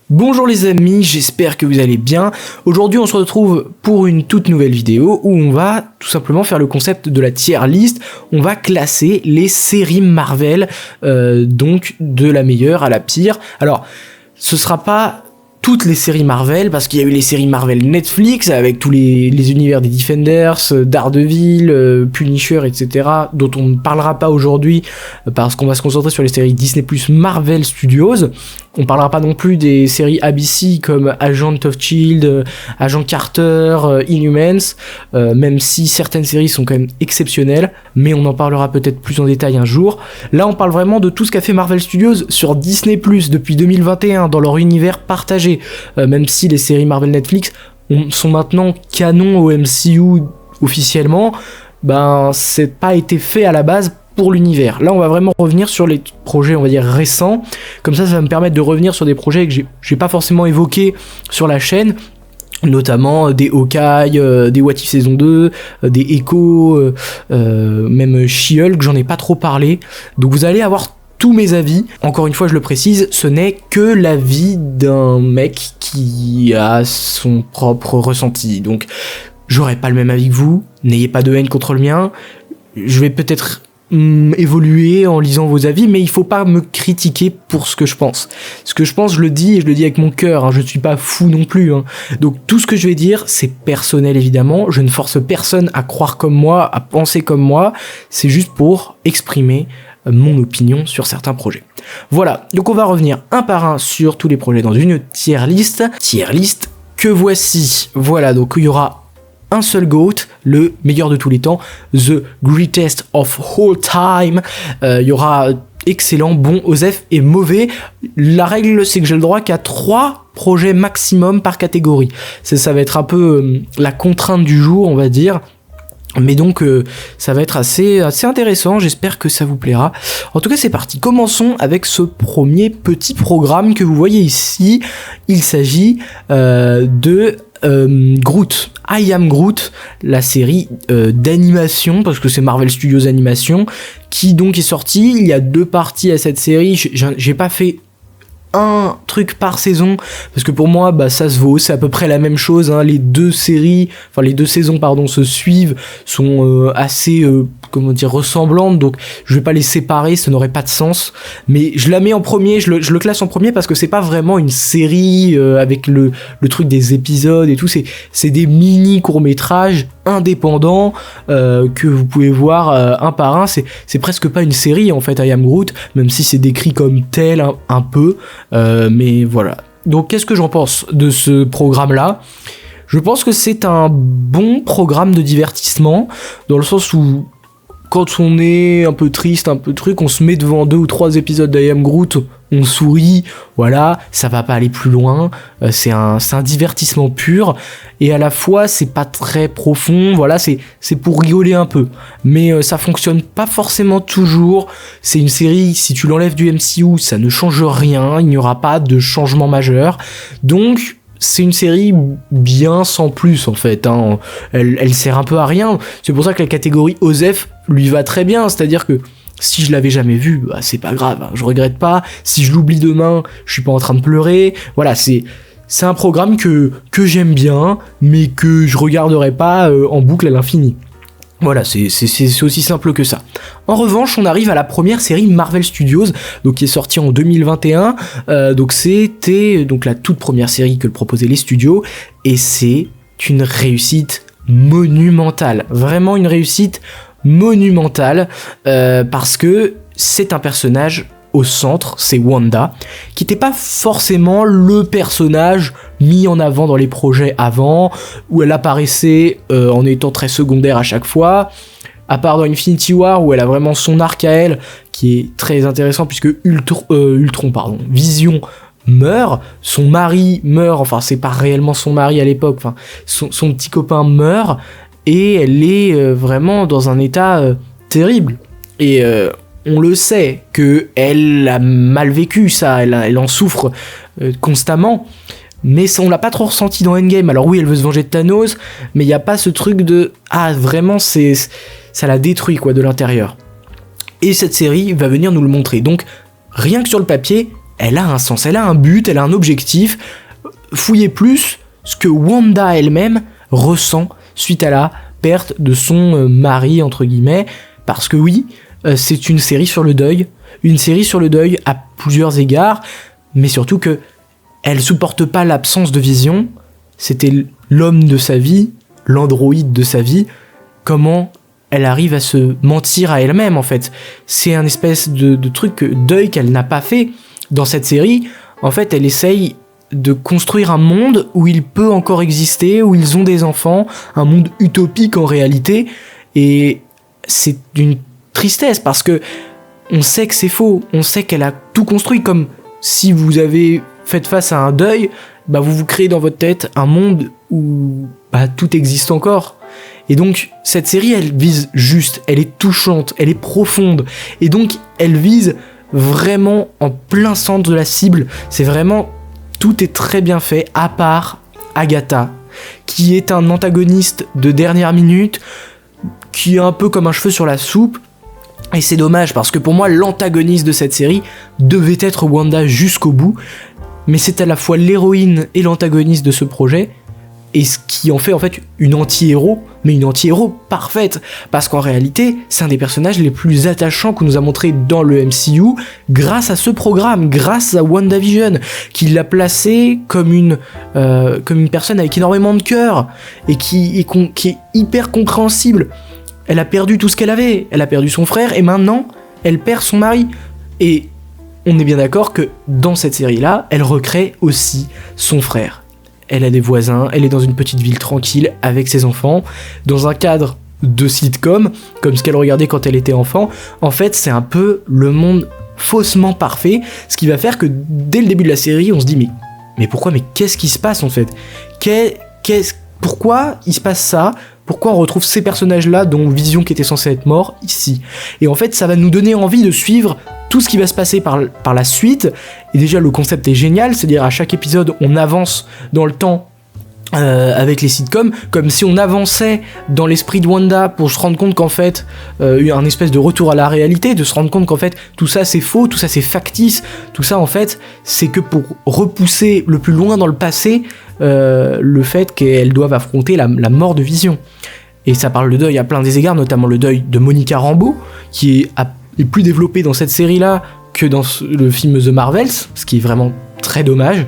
Bonjour les amis, j'espère que vous allez bien. Aujourd'hui on se retrouve pour une toute nouvelle vidéo où on va tout simplement faire le concept de la tier list. On va classer les séries Marvel, donc de la meilleure à la pire. Alors ce sera pas toutes les séries Marvel, parce qu'il y a eu les séries Marvel Netflix avec tous les univers des Defenders, Daredevil, Punisher, etc. dont on ne parlera pas aujourd'hui parce qu'on va se concentrer sur les séries Disney Plus Marvel Studios. On parlera pas non plus des séries ABC comme Agent of Shield, Agent Carter, Inhumans, même si certaines séries sont quand même exceptionnelles, mais on en parlera peut-être plus en détail un jour. Là on parle vraiment de tout ce qu'a fait Marvel Studios sur Disney Plus depuis 2021 dans leur univers partagé, même si les séries Marvel Netflix sont maintenant canon au MCU officiellement, ben c'est pas été fait à la base pour l'univers. Là on va vraiment revenir sur les projets on va dire récents, comme ça va me permettre de revenir sur des projets que j'ai pas forcément évoqués sur la chaîne, notamment des Hawkeye, des What If saison 2, des Echo, même She-Hulk, j'en ai pas trop parlé, donc vous allez avoir tous mes avis. Encore une fois je le précise, ce n'est que l'avis d'un mec qui a son propre ressenti, donc j'aurai pas le même avis que vous, n'ayez pas de haine contre le mien, je vais peut-être évoluer en lisant vos avis, mais il faut pas me critiquer pour ce que je pense. Ce que je pense, je le dis, et je le dis avec mon cœur, hein, je suis pas fou non plus, hein. Donc tout ce que je vais dire, c'est personnel évidemment, je ne force personne à croire comme moi, à penser comme moi, c'est juste pour exprimer mon opinion sur certains projets. Voilà, donc on va revenir un par un sur tous les projets dans une tier list que voici. Voilà, donc il y aura un seul GOAT, le meilleur de tous les temps, the greatest of all time. Il y aura excellent, bon, Osef et mauvais. La règle, c'est que j'ai le droit qu'à 3 projets maximum par catégorie. Ça va être un peu la contrainte du jour, on va dire. Mais donc ça va être assez intéressant, j'espère que ça vous plaira. En tout cas c'est parti, commençons avec ce premier petit programme que vous voyez ici. Il s'agit de Groot, I Am Groot, la série d'animation, parce que c'est Marvel Studios Animation, qui donc est sortie. Il y a 2 parties à cette série, j'ai pas fait un truc par saison parce que pour moi bah ça se vaut, c'est à peu près la même chose, hein. Les 2 saisons se suivent, sont assez ressemblantes, donc je vais pas les séparer, ça n'aurait pas de sens, mais je la mets en premier, je le classe en premier parce que c'est pas vraiment une série avec le truc des épisodes et tout, c'est des mini courts-métrages indépendants que vous pouvez voir un par un. C'est presque pas une série en fait, I Am Groot, même si c'est décrit comme tel un peu, mais voilà. Donc qu'est-ce que j'en pense de ce programme là ? Je pense que c'est un bon programme de divertissement, dans le sens où quand on est un peu triste, un peu truc, on se met devant 2 ou 3 épisodes d'I Am Groot, on sourit, voilà, ça va pas aller plus loin, c'est un divertissement pur, et à la fois c'est pas très profond, voilà, c'est pour rigoler un peu, mais ça fonctionne pas forcément toujours. C'est une série, si tu l'enlèves du MCU, ça ne change rien, il n'y aura pas de changement majeur, donc c'est une série bien sans plus en fait, hein. Elle sert un peu à rien, c'est pour ça que la catégorie Osef lui va très bien, c'est-à-dire que si je l'avais jamais vu, bah c'est pas grave, hein, je regrette pas, si je l'oublie demain, je suis pas en train de pleurer, voilà, c'est un programme que j'aime bien, mais que je regarderai pas en boucle à l'infini. Voilà, c'est aussi simple que ça. En revanche, on arrive à la première série Marvel Studios, donc qui est sortie en 2021. Donc c'était donc la toute première série que proposaient les studios, et c'est une réussite monumentale. Vraiment une réussite monumentale, parce que c'est un personnage au centre, c'est Wanda, qui n'était pas forcément le personnage mis en avant dans les projets avant, où elle apparaissait en étant très secondaire à chaque fois, à part dans Infinity War, où elle a vraiment son arc à elle, qui est très intéressant, puisque Vision meurt, son mari meurt, enfin c'est pas réellement son mari à l'époque, enfin son petit copain meurt, et elle est vraiment dans un état terrible, et on le sait que elle a mal vécu ça, elle en souffre constamment, mais ça, on l'a pas trop ressenti dans Endgame. Alors oui, elle veut se venger de Thanos, mais il y a pas ce truc de vraiment ça la détruit quoi de l'intérieur. Et cette série va venir nous le montrer. Donc rien que sur le papier, elle a un sens, elle a un but, elle a un objectif. Fouillez plus ce que Wanda elle-même ressent suite à la perte de son mari, entre guillemets, parce que oui, c'est une série sur le deuil à plusieurs égards, mais surtout que elle supporte pas l'absence de Vision. C'était l'homme de sa vie, l'androïde de sa vie. Comment elle arrive à se mentir à elle-même, en fait. C'est un espèce de deuil qu'elle n'a pas fait. Dans cette série, en fait, elle essaye de construire un monde où il peut encore exister, où ils ont des enfants, un monde utopique en réalité, et c'est d'une tristesse parce que on sait que c'est faux, on sait qu'elle a tout construit, comme si vous avez fait face à un deuil, bah vous créez dans votre tête un monde où bah tout existe encore. Et donc cette série, elle vise juste, elle est touchante, elle est profonde, et donc elle vise vraiment en plein centre de la cible. C'est vraiment, tout est très bien fait, à part Agatha, qui est un antagoniste de dernière minute, qui est un peu comme un cheveu sur la soupe. Et c'est dommage, parce que pour moi, l'antagoniste de cette série devait être Wanda jusqu'au bout, mais c'est à la fois l'héroïne et l'antagoniste de ce projet, et ce qui en fait une anti-héros, mais une anti-héros parfaite, parce qu'en réalité, c'est un des personnages les plus attachants qu'on nous a montré dans le MCU, grâce à ce programme, grâce à WandaVision, qui l'a placé comme une personne avec énormément de cœur, et qui est hyper compréhensible. Elle a perdu tout ce qu'elle avait, elle a perdu son frère, et maintenant, elle perd son mari. Et on est bien d'accord que dans cette série-là, elle recrée aussi son frère. Elle a des voisins, elle est dans une petite ville tranquille avec ses enfants, dans un cadre de sitcom, comme ce qu'elle regardait quand elle était enfant. En fait, c'est un peu le monde faussement parfait, ce qui va faire que dès le début de la série, on se dit mais pourquoi, mais qu'est-ce qui se passe en fait ? Pourquoi il se passe ça ? Pourquoi on retrouve ces personnages-là, dont Vision qui était censé être mort, ici ? Et en fait, ça va nous donner envie de suivre tout ce qui va se passer par la suite. Et déjà, le concept est génial, c'est-à-dire à chaque épisode, on avance dans le temps avec les sitcoms, comme si on avançait dans l'esprit de Wanda pour se rendre compte qu'en fait, un espèce de retour à la réalité, de se rendre compte qu'en fait, tout ça c'est faux, tout ça c'est factice, tout ça en fait, c'est que pour repousser le plus loin dans le passé, le fait qu'elles doivent affronter la mort de Vision. Et ça parle de deuil à plein des égards, notamment le deuil de Monica Rambeau, qui est plus développé dans cette série-là que dans le film The Marvels, ce qui est vraiment très dommage.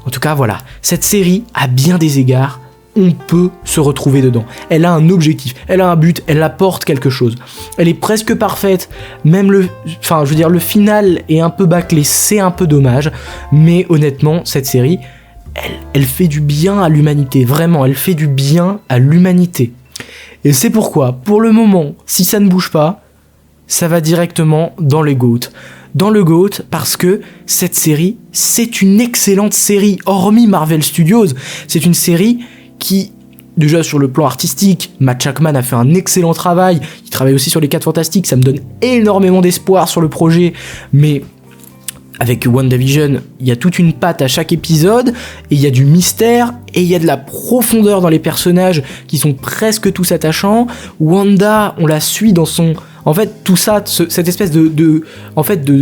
En tout cas, voilà, cette série, à bien des égards, on peut se retrouver dedans. Elle a un objectif, elle a un but, elle apporte quelque chose. Elle est presque parfaite, même le final est un peu bâclé, c'est un peu dommage, mais honnêtement, cette série, elle fait du bien à l'humanité, vraiment, elle fait du bien à l'humanité. Et c'est pourquoi, pour le moment, si ça ne bouge pas, ça va directement dans le GOAT. Dans le GOAT, parce que cette série, c'est une excellente série, hormis Marvel Studios. C'est une série qui, déjà sur le plan artistique, Matt Shakman a fait un excellent travail. Il travaille aussi sur les 4 Fantastiques, ça me donne énormément d'espoir sur le projet. Mais avec WandaVision, il y a toute une patte à chaque épisode, et il y a du mystère, et il y a de la profondeur dans les personnages qui sont presque tous attachants. Wanda, on la suit dans son... En fait, tout ça, cette espèce de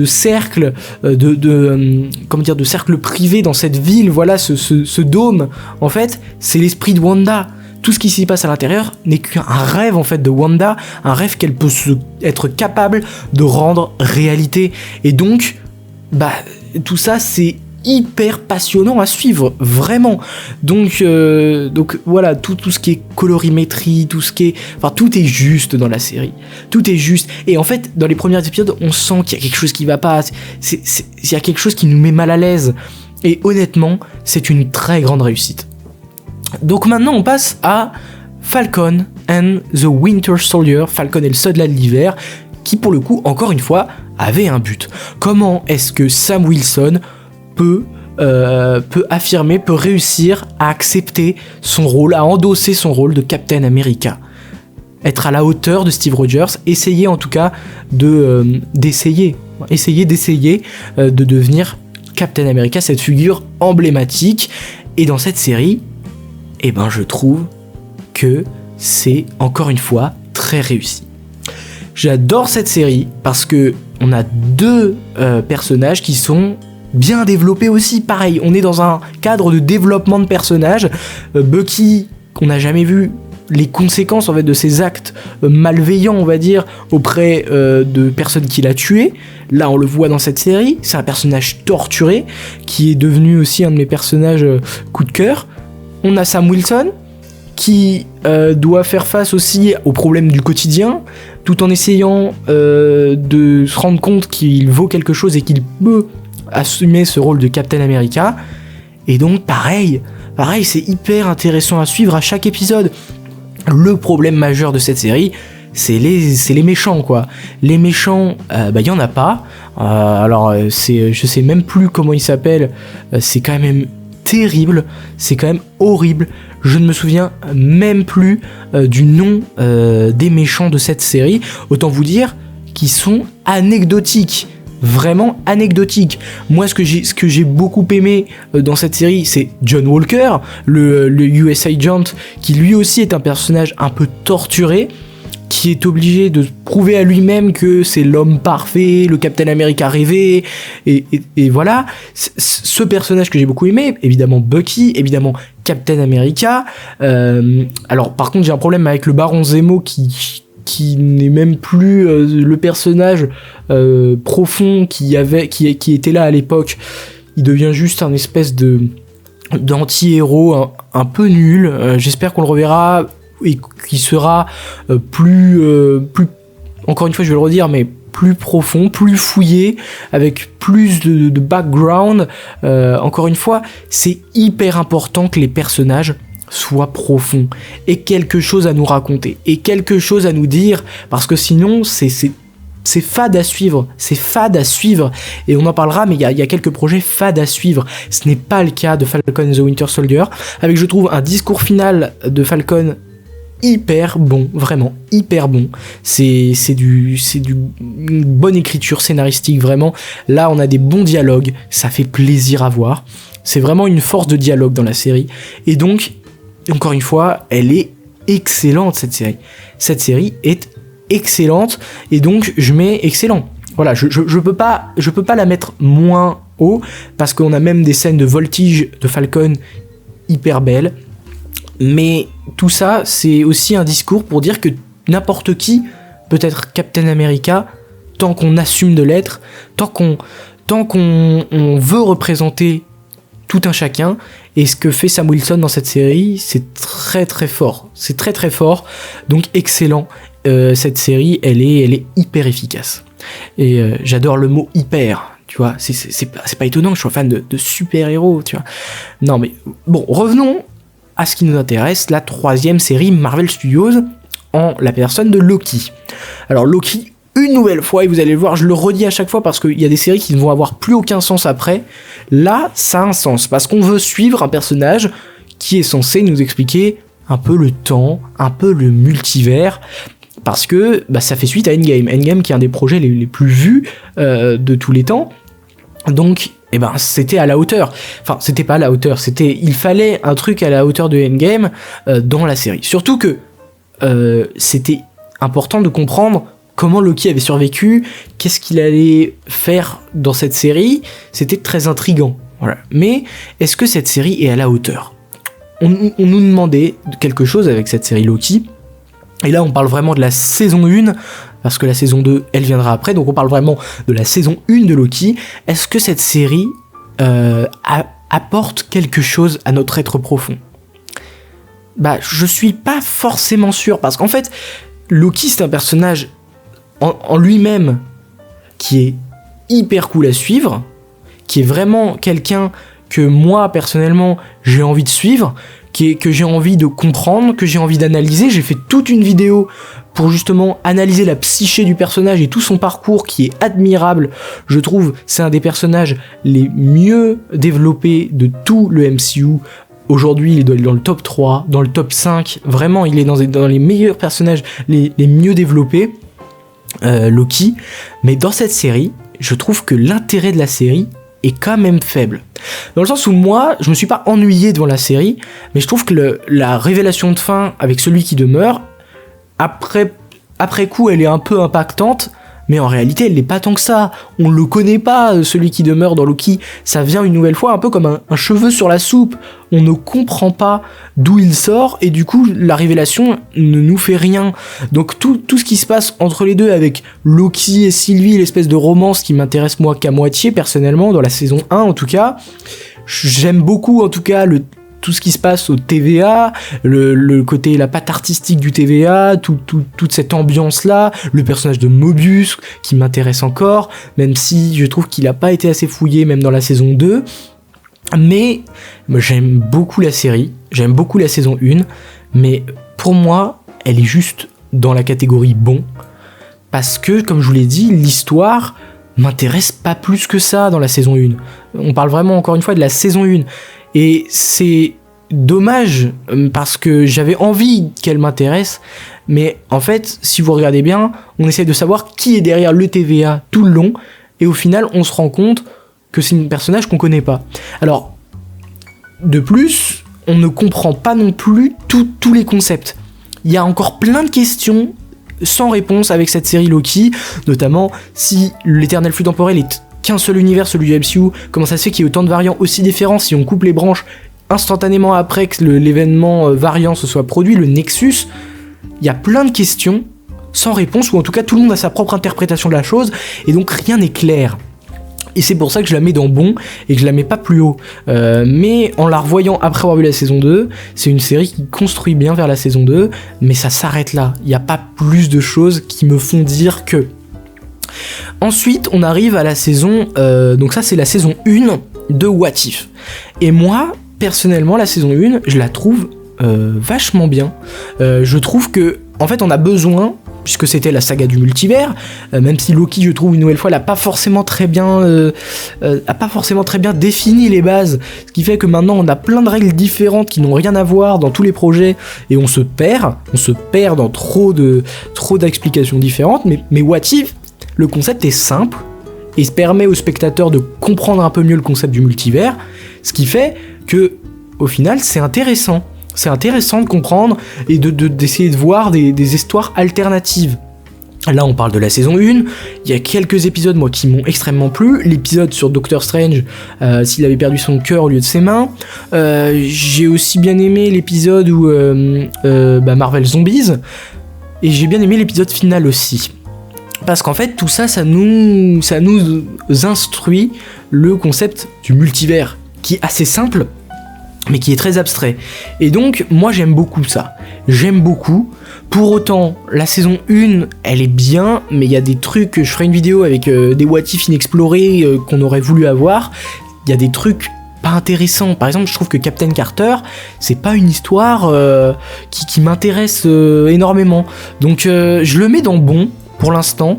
cercle, de cercle privé dans cette ville, voilà, ce dôme, en fait, c'est l'esprit de Wanda. Tout ce qui s'y passe à l'intérieur n'est qu'un rêve, en fait, de Wanda, un rêve qu'elle peut être capable de rendre réalité. Et donc, tout ça, c'est hyper passionnant à suivre, vraiment. Donc voilà, tout ce qui est colorimétrie, tout est juste dans la série. Tout est juste. Et en fait, dans les premiers épisodes, on sent qu'il y a quelque chose qui va pas. Il y a quelque chose qui nous met mal à l'aise. Et honnêtement, c'est une très grande réussite. Donc maintenant, on passe à Falcon and the Winter Soldier. Falcon et le soldat de l'hiver, qui pour le coup, encore une fois, avait un but. Comment est-ce que Sam Wilson peut réussir à accepter son rôle, à endosser son rôle de Captain America, être à la hauteur de Steve Rogers, essayer en tout cas d'essayer de devenir Captain America, cette figure emblématique. Et dans cette série, je trouve que c'est encore une fois très réussi. J'adore cette série parce que on a 2 personnages qui sont bien développé aussi, pareil, on est dans un cadre de développement de personnages. Bucky, qu'on n'a jamais vu les conséquences en fait de ses actes malveillants, on va dire, auprès de personnes qu'il a tuées. Là, on le voit dans cette série, c'est un personnage torturé, qui est devenu aussi un de mes personnages coup de cœur. On a Sam Wilson, qui doit faire face aussi aux problèmes du quotidien, tout en essayant de se rendre compte qu'il vaut quelque chose et qu'il peut assumer ce rôle de Captain America. Et donc pareil, c'est hyper intéressant à suivre à chaque épisode. Le problème majeur de cette série, c'est les méchants, quoi. Les méchants, y en a pas. Je sais même plus comment ils s'appellent. C'est quand même terrible, c'est quand même horrible. Je ne me souviens même plus du nom des méchants de cette série. Autant vous dire qu'ils sont anecdotiques. Vraiment anecdotiques. Moi, ce que j'ai beaucoup aimé dans cette série, c'est John Walker, le US Agent, qui lui aussi est un personnage un peu torturé, qui est obligé de prouver à lui-même que c'est l'homme parfait, le Captain America rêvé, et voilà. Ce personnage que j'ai beaucoup aimé, évidemment Bucky, évidemment Captain America. Alors par contre j'ai un problème avec le Baron Zemo qui n'est même plus le personnage profond qui était là à l'époque. Il devient juste un espèce d'anti-héros un peu nul. J'espère qu'on le reverra et qui sera plus encore une fois je vais le redire, mais plus profond, plus fouillé, avec plus de background. Encore une fois, c'est hyper important que les personnages soient profonds et quelque chose à nous raconter et quelque chose à nous dire, parce que sinon c'est fade à suivre, et on en parlera, mais il y a quelques projets fades à suivre. Ce n'est pas le cas de Falcon and the Winter Soldier, avec je trouve un discours final de Falcon hyper bon, vraiment hyper bon. C'est une bonne écriture scénaristique, vraiment. Là on a des bons dialogues, ça fait plaisir à voir. C'est vraiment une force de dialogue dans la série, et donc encore une fois elle est excellente, cette série est excellente, et donc je mets excellent. Voilà, je peux pas la mettre moins haut, parce qu'on a même des scènes de voltige de Falcon hyper belles. Mais tout ça, c'est aussi un discours pour dire que n'importe qui peut être Captain America, tant qu'on assume de l'être, tant qu'on veut représenter tout un chacun. Et ce que fait Sam Wilson dans cette série, c'est très très fort. C'est très très fort, donc excellent. Cette série, elle est hyper efficace. Et j'adore le mot hyper. Tu vois, c'est pas étonnant que je sois fan de super-héros, tu vois. Non mais bon, revenons à ce qui nous intéresse, la troisième série Marvel Studios, en la personne de Loki. Alors Loki, une nouvelle fois, et vous allez le voir, je le redis à chaque fois parce qu'il y a des séries qui ne vont avoir plus aucun sens après. Là, ça a un sens, parce qu'on veut suivre un personnage qui est censé nous expliquer un peu le temps, un peu le multivers, parce que ça fait suite à Endgame. Endgame qui est un des projets les plus vus de tous les temps. Donc c'était à la hauteur. Enfin, c'était pas à la hauteur, il fallait un truc à la hauteur de Endgame dans la série. Surtout que c'était important de comprendre comment Loki avait survécu, qu'est-ce qu'il allait faire dans cette série. C'était très intriguant. Voilà. Mais est-ce que cette série est à la hauteur ? On nous demandait quelque chose avec cette série Loki. Et là, on parle vraiment de la saison 1, parce que la saison 2, elle viendra après, donc on parle vraiment de la saison 1 de Loki. Est-ce que cette série apporte quelque chose à notre être profond ? Je suis pas forcément sûr, parce qu'en fait, Loki, c'est un personnage en lui-même qui est hyper cool à suivre, qui est vraiment quelqu'un que moi, personnellement, j'ai envie de suivre, que j'ai envie de comprendre, que j'ai envie d'analyser. J'ai fait toute une vidéo pour justement analyser la psyché du personnage et tout son parcours qui est admirable. Je trouve c'est un des personnages les mieux développés de tout le MCU. Aujourd'hui, il est dans le top 3, dans le top 5. Vraiment, il est dans les meilleurs personnages, les mieux développés, Loki. Mais dans cette série, je trouve que l'intérêt de la série est quand même faible. Dans le sens où moi, je me suis pas ennuyé devant la série, mais je trouve que la révélation de fin avec celui qui demeure, après coup, elle est un peu impactante, mais en réalité elle l'est pas tant que ça. On le connaît pas, celui qui demeure dans Loki. Ça vient une nouvelle fois un peu comme un cheveu sur la soupe. On ne comprend pas d'où il sort, et du coup la révélation ne nous fait rien. Donc tout ce qui se passe entre les deux avec Loki et Sylvie, l'espèce de romance qui m'intéresse moi qu'à moitié personnellement, dans la saison 1 en tout cas, j'aime beaucoup en tout cas tout ce qui se passe au TVA, le côté, la patte artistique du TVA, toute cette ambiance-là, le personnage de Mobius qui m'intéresse encore, même si je trouve qu'il a pas été assez fouillé même dans la saison 2. Mais j'aime beaucoup la série, j'aime beaucoup la saison 1, mais pour moi, elle est juste dans la catégorie bon, parce que, comme je vous l'ai dit, l'histoire m'intéresse pas plus que ça dans la saison 1. On parle vraiment encore une fois de la saison 1. Et c'est dommage parce que j'avais envie qu'elle m'intéresse, mais en fait, si vous regardez bien, on essaie de savoir qui est derrière le TVA tout le long, et au final, on se rend compte que c'est un personnage qu'on connaît pas. Alors, de plus, on ne comprend pas non plus tous les concepts. Il y a encore plein de questions sans réponse avec cette série Loki, notamment si l'éternel flux temporel est qu'un seul univers, celui du MCU, comment ça se fait qu'il y ait autant de variants aussi différents si on coupe les branches instantanément après que l'événement variant se soit produit, le Nexus. Il y a plein de questions sans réponse, ou en tout cas tout le monde a sa propre interprétation de la chose, et donc rien n'est clair. Et c'est pour ça que je la mets dans bon et que je la mets pas plus haut. Mais en la revoyant après avoir vu la saison 2, c'est une série qui construit bien vers la saison 2, mais ça s'arrête là. Il n'y a pas plus de choses qui me font dire que. Ensuite, on arrive à la saison... donc ça, c'est la saison 1 de What If. Et moi, personnellement, la saison 1, je la trouve vachement bien. Je trouve que, en fait, on a besoin... puisque c'était la saga du multivers, même si Loki, je trouve, une nouvelle fois, n'a pas forcément très bien défini les bases, ce qui fait que maintenant on a plein de règles différentes qui n'ont rien à voir dans tous les projets, et on se perd dans trop d'explications différentes, mais What If, le concept est simple, et se permet aux spectateurs de comprendre un peu mieux le concept du multivers, ce qui fait que, au final, c'est intéressant. C'est intéressant de comprendre et d'essayer de voir des histoires alternatives. Là, on parle de la saison 1. Il y a quelques épisodes, moi, qui m'ont extrêmement plu. L'épisode sur Doctor Strange, s'il avait perdu son cœur au lieu de ses mains. J'ai aussi bien aimé l'épisode où Marvel Zombies. Et j'ai bien aimé l'épisode final aussi. Parce qu'en fait, tout ça, ça nous instruit le concept du multivers, qui est assez simple, mais qui est très abstrait. Et donc, moi, j'aime beaucoup ça. J'aime beaucoup. Pour autant, la saison 1, elle est bien, mais il y a des trucs... Je ferai une vidéo avec des what if inexplorés qu'on aurait voulu avoir. Il y a des trucs pas intéressants. Par exemple, je trouve que Captain Carter, c'est pas une histoire qui m'intéresse énormément. Donc, je le mets dans bon, pour l'instant,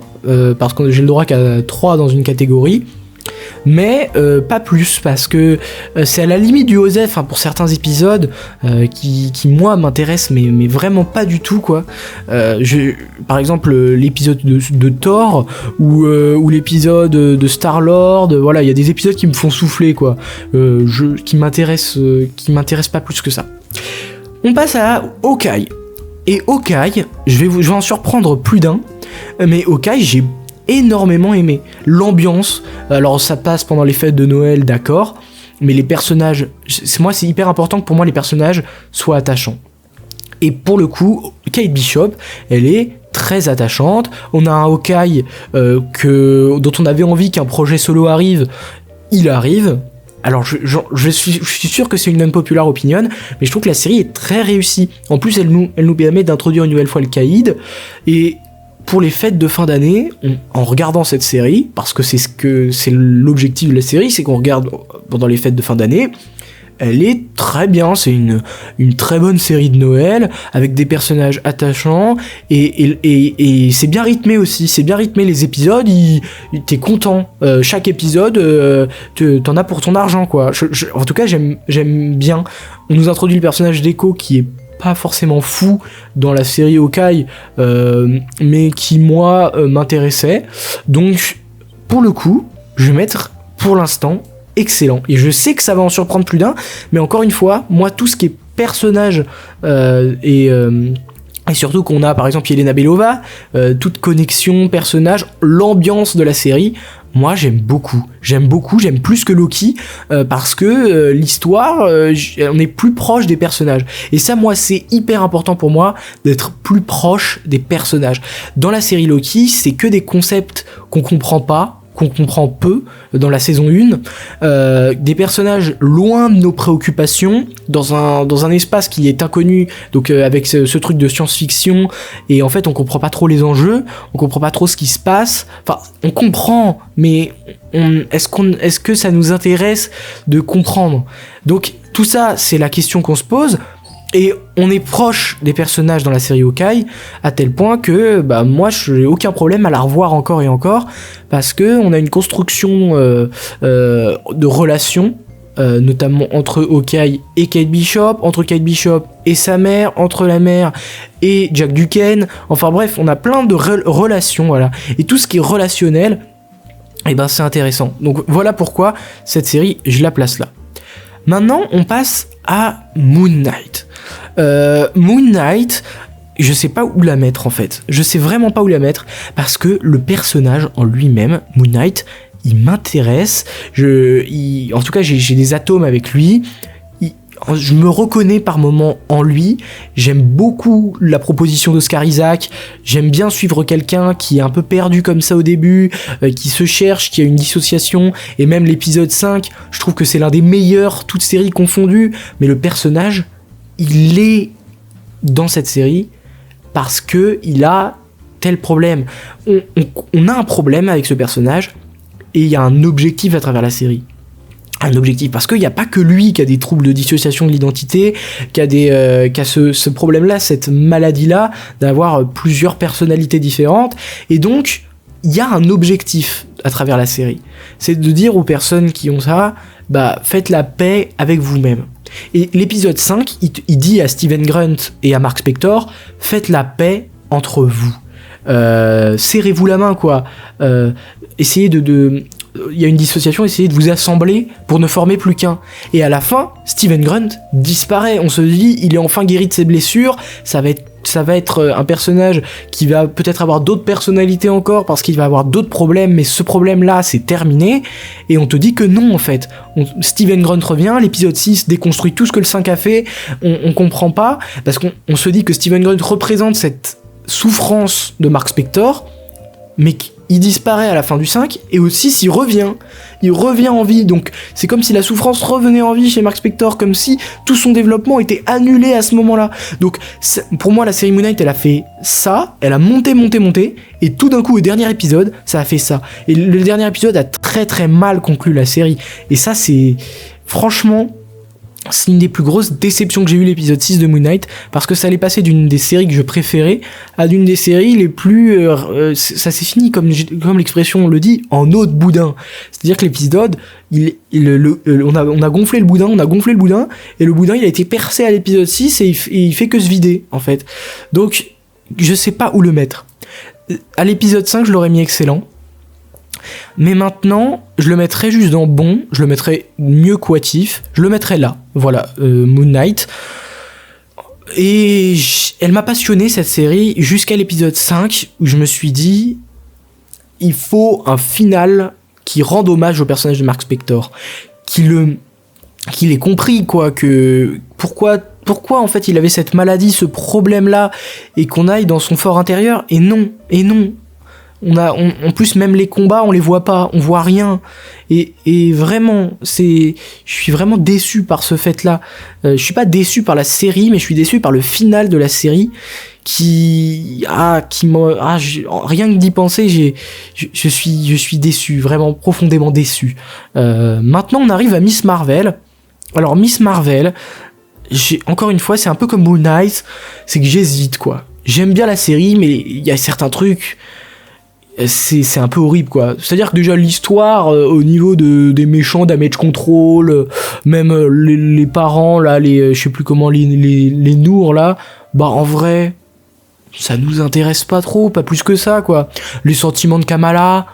parce que j'ai le droit qu'à 3 dans une catégorie. Mais pas plus, parce que c'est à la limite du Osef pour certains épisodes qui moi m'intéressent mais vraiment pas du tout quoi. Par exemple l'épisode de Thor ou l'épisode de Star-Lord, voilà, il y a des épisodes qui me font souffler quoi, qui m'intéressent pas plus que ça. On passe à Hawkeye. Et Hawkeye, je vais en surprendre plus d'un, mais Hawkeye, j'ai énormément aimé l'ambiance. Alors ça passe pendant les fêtes de Noël, d'accord, mais les personnages, c'est hyper important que pour moi les personnages soient attachants. Et pour le coup, Kate Bishop, elle est très attachante. On a un Hawkeye dont on avait envie qu'un projet solo arrive, il arrive. Alors je suis sûr que c'est une unpopular opinion, mais je trouve que la série est très réussie. En plus, elle nous permet d'introduire une nouvelle fois le Caïd, et pour les fêtes de fin d'année, en regardant cette série, parce que c'est l'objectif de la série, c'est qu'on regarde pendant les fêtes de fin d'année, elle est très bien, c'est une très bonne série de Noël, avec des personnages attachants, et c'est bien rythmé aussi, c'est bien rythmé les épisodes, t'es content, chaque épisode, t'en as pour ton argent, quoi. En tout cas, j'aime bien. On nous introduit le personnage d'Echo qui est pas forcément fou dans la série Hawkeye, mais qui moi m'intéressait. Donc pour le coup, je vais mettre pour l'instant excellent. Et je sais que ça va en surprendre plus d'un, mais encore une fois, moi tout ce qui est personnage et Et surtout qu'on a par exemple Yelena Belova, toute connexion, personnage, l'ambiance de la série. Moi j'aime plus que Loki, parce que l'histoire, on est plus proche des personnages. Et ça, moi, c'est hyper important pour moi d'être plus proche des personnages. Dans la série Loki, c'est que des concepts qu'on comprend pas, qu'on comprend peu dans la saison 1, des personnages loin de nos préoccupations, dans un espace qui est inconnu, donc avec ce truc de science-fiction, et en fait on comprend pas trop les enjeux, on comprend pas trop ce qui se passe, enfin on comprend, mais est-ce que ça nous intéresse de comprendre? Donc tout ça, c'est la question qu'on se pose. Et on est proche des personnages dans la série Hawkeye, à tel point que moi j'ai aucun problème à la revoir encore et encore, parce que on a une construction de relations, notamment entre Hawkeye et Kate Bishop, entre Kate Bishop et sa mère, entre la mère et Jack Duquesne, enfin bref, on a plein de relations, voilà. Et tout ce qui est relationnel, c'est intéressant. Donc voilà pourquoi cette série, je la place là. Maintenant, on passe à Moon Knight. Moon Knight, je sais pas où la mettre en fait. Je sais vraiment pas où la mettre, parce que le personnage en lui-même, Moon Knight, il m'intéresse. En tout cas, j'ai des atomes avec lui. Je me reconnais par moments en lui. J'aime beaucoup la proposition d'Oscar Isaac. J'aime bien suivre quelqu'un qui est un peu perdu comme ça au début, qui se cherche, qui a une dissociation. Et même l'épisode 5, je trouve que c'est l'un des meilleurs, toutes séries confondues. Mais le personnage, il est dans cette série parce que il a tel problème. On a un problème avec ce personnage et il y a un objectif à travers la série. Un objectif, parce qu'il n'y a pas que lui qui a des troubles de dissociation de l'identité, qui a ce problème-là, cette maladie-là, d'avoir plusieurs personnalités différentes. Et donc, il y a un objectif à travers la série. C'est de dire aux personnes qui ont ça, faites la paix avec vous-même. Et l'épisode 5, il dit à Steven Grunt et à Mark Spector, faites la paix entre vous. Serrez-vous la main, quoi. Essayez il y a une dissociation, essayez de vous assembler pour ne former plus qu'un. Et à la fin, Steven Grunt disparaît. On se dit, il est enfin guéri de ses blessures, ça va être un personnage qui va peut-être avoir d'autres personnalités encore, parce qu'il va avoir d'autres problèmes, mais ce problème-là, c'est terminé. Et on te dit que non, en fait. Steven Grunt revient, l'épisode 6 déconstruit tout ce que le 5 a fait, on comprend pas, parce qu'on se dit que Steven Grunt représente cette souffrance de Mark Spector, mais il disparaît à la fin du 5, et aussi il revient en vie, donc c'est comme si la souffrance revenait en vie chez Mark Spector, comme si tout son développement était annulé à ce moment-là. Donc pour moi, la série Moon Knight, elle a fait ça, elle a monté, et tout d'un coup, au dernier épisode, ça a fait ça. Et le dernier épisode a très très mal conclu la série, et ça c'est... Franchement... c'est une des plus grosses déceptions que j'ai eu, l'épisode 6 de Moon Knight, parce que ça allait passer d'une des séries que je préférais à d'une des séries les plus... ça s'est fini, comme l'expression le dit, en eau de boudin. C'est-à-dire que l'épisode, on a gonflé le boudin, et le boudin, il a été percé à l'épisode 6, et il fait que se vider, en fait. Donc, je sais pas où le mettre. À l'épisode 5, je l'aurais mis excellent. Mais maintenant, je le mettrais juste dans bon, je le mettrais mieux que What If, je le mettrais là, voilà, Moon Knight. Et elle m'a passionné cette série jusqu'à l'épisode 5, où je me suis dit, il faut un final qui rende hommage au personnage de Mark Spector, qu'il ait compris, quoi, que pourquoi en fait il avait cette maladie, ce problème-là, et qu'on aille dans son fort intérieur, et non. En plus, même les combats, on les voit pas, on voit rien. Et vraiment, je suis vraiment déçu par ce fait-là. Je suis pas déçu par la série, mais je suis déçu par le final de la série rien que d'y penser, je suis déçu, vraiment profondément déçu. Maintenant, on arrive à Miss Marvel. Alors, Miss Marvel, encore une fois, c'est un peu comme Moon Knight, c'est que j'hésite, quoi. J'aime bien la série, mais il y a certains trucs... c'est un peu horrible, quoi. C'est-à-dire que déjà l'histoire au niveau des méchants, Damage Control, même les parents là, je sais plus comment, les Noors là, en vrai ça nous intéresse pas trop, pas plus que ça, quoi. Les sentiments de Kamala,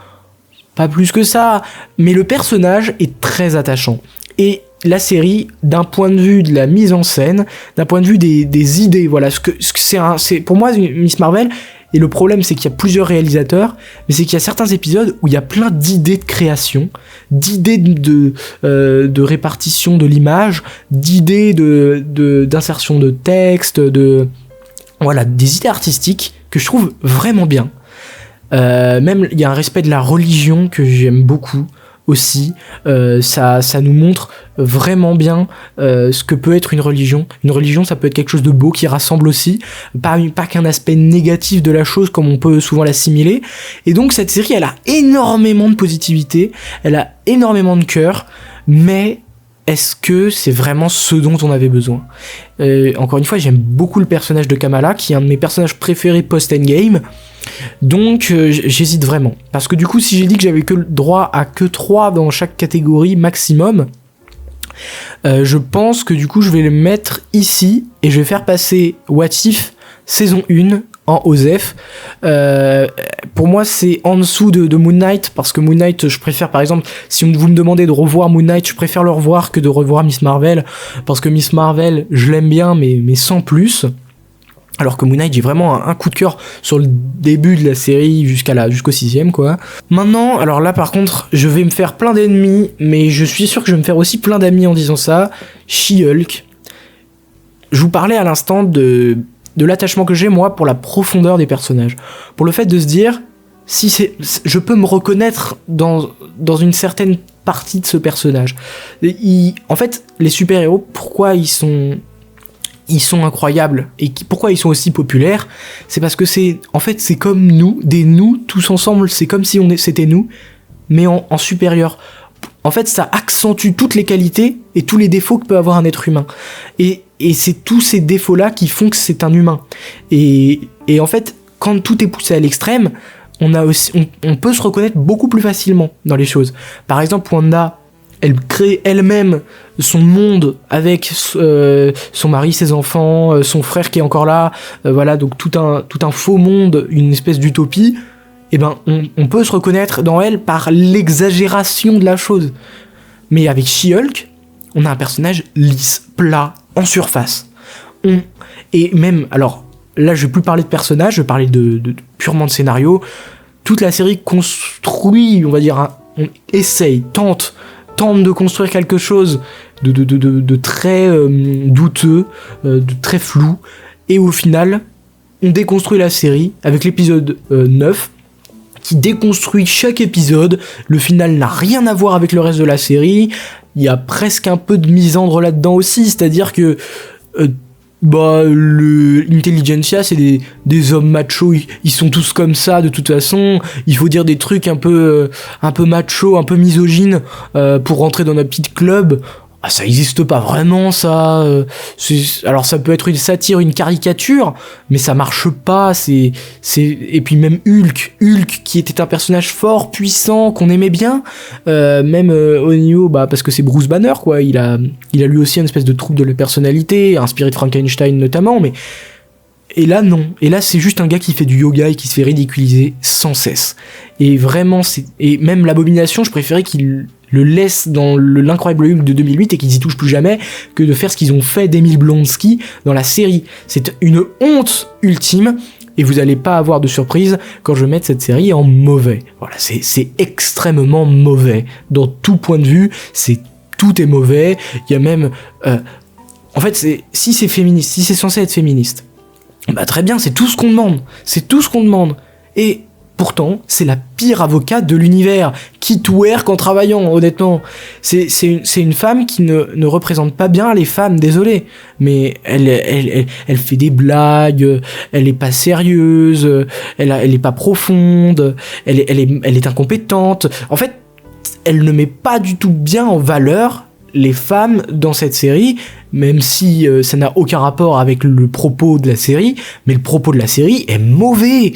pas plus que ça, mais le personnage est très attachant. Et la série d'un point de vue de la mise en scène, d'un point de vue des idées. Voilà, c'est pour moi Miss Marvel. Et le problème, c'est qu'il y a plusieurs réalisateurs, mais c'est qu'il y a certains épisodes où il y a plein d'idées de création, d'idées de répartition de l'image, d'idées d'insertion de texte, voilà, des idées artistiques que je trouve vraiment bien. Même il y a un respect de la religion que j'aime beaucoup aussi. Ça nous montre vraiment bien ce que peut être une religion. Une religion, ça peut être quelque chose de beau qui rassemble aussi, pas qu'un aspect négatif de la chose comme on peut souvent l'assimiler. Et donc cette série, elle a énormément de positivité, elle a énormément de cœur, mais est-ce que c'est vraiment ce dont on avait besoin? Encore une fois, j'aime beaucoup le personnage de Kamala, qui est un de mes personnages préférés post-Endgame. Donc j'hésite vraiment. Parce que du coup, si j'ai dit que j'avais que le droit à que 3 dans chaque catégorie maximum, je pense que du coup je vais le mettre ici et je vais faire passer What If saison 1 en OSEF. Pour moi c'est en dessous de Moon Knight, parce que Moon Knight, je préfère, par exemple, si vous me demandez de revoir Moon Knight, je préfère le revoir que de revoir Miss Marvel, parce que Miss Marvel je l'aime bien mais sans plus. Alors que Moon Knight, j'ai vraiment un coup de cœur sur le début de la série jusqu'au 6ème, quoi. Maintenant, alors là par contre, je vais me faire plein d'ennemis, mais je suis sûr que je vais me faire aussi plein d'amis en disant ça. She-Hulk. Je vous parlais à l'instant de l'attachement que j'ai, moi, pour la profondeur des personnages. Pour le fait de se dire, je peux me reconnaître dans une certaine partie de ce personnage. En fait, les super-héros, pourquoi ils sont incroyables et pourquoi ils sont aussi populaires, c'est parce que c'est comme nous tous ensemble, c'est comme si c'était nous, mais en supérieur. En fait, ça accentue toutes les qualités et tous les défauts que peut avoir un être humain. Et c'est tous ces défauts-là qui font que c'est un humain. Et en fait, quand tout est poussé à l'extrême, on peut se reconnaître beaucoup plus facilement dans les choses. Par exemple, Wanda, elle crée elle-même son monde avec son mari, ses enfants, son frère qui est encore là, voilà, donc tout un faux monde, une espèce d'utopie. Et ben on peut se reconnaître dans elle par l'exagération de la chose. Mais avec She-Hulk, on a un personnage lisse, plat, en surface. Et même, alors là je vais plus parler de personnages, je vais parler de purement de scénario. Toute la série construit, on va dire, tente de construire quelque chose de très douteux, de très flou, et au final on déconstruit la série avec l'épisode 9 qui déconstruit chaque épisode. Le final n'a rien à voir avec le reste de la série, il y a presque un peu de misandre là-dedans aussi, c'est-à-dire que l'intelligentsia, c'est des hommes machos, ils sont tous comme ça de toute façon, il faut dire des trucs un peu macho, un peu misogynes pour rentrer dans notre petit club. Ça existe pas vraiment, ça. Alors ça peut être une satire, une caricature, mais ça marche pas. Et puis même Hulk qui était un personnage fort, puissant, qu'on aimait bien, même au niveau, parce que c'est Bruce Banner, quoi. Il a lui aussi une espèce de trouble de la personnalité, inspiré de Frankenstein notamment, mais et là non. Et là c'est juste un gars qui fait du yoga et qui se fait ridiculiser sans cesse. Et vraiment et même l'Abomination, je préférais qu'il le laisse dans l'incroyable Hulk de 2008 et qu'ils y touchent plus jamais que de faire ce qu'ils ont fait d'Emile Blonsky dans la série. C'est une honte ultime et vous allez pas avoir de surprise quand je vais mettre cette série en mauvais. Voilà, c'est extrêmement mauvais dans tout point de vue, tout est mauvais. Il y a même en fait, si c'est féministe, si c'est censé être féministe, très bien, c'est tout ce qu'on demande. Et pourtant, c'est la pire avocate de l'univers, qui twerk en travaillant, honnêtement. C'est une femme qui ne représente pas bien les femmes, désolé. Mais elle fait des blagues, elle est pas sérieuse, elle est pas profonde, elle est incompétente. En fait, elle ne met pas du tout bien en valeur les femmes dans cette série, même si ça n'a aucun rapport avec le propos de la série, mais le propos de la série est mauvais.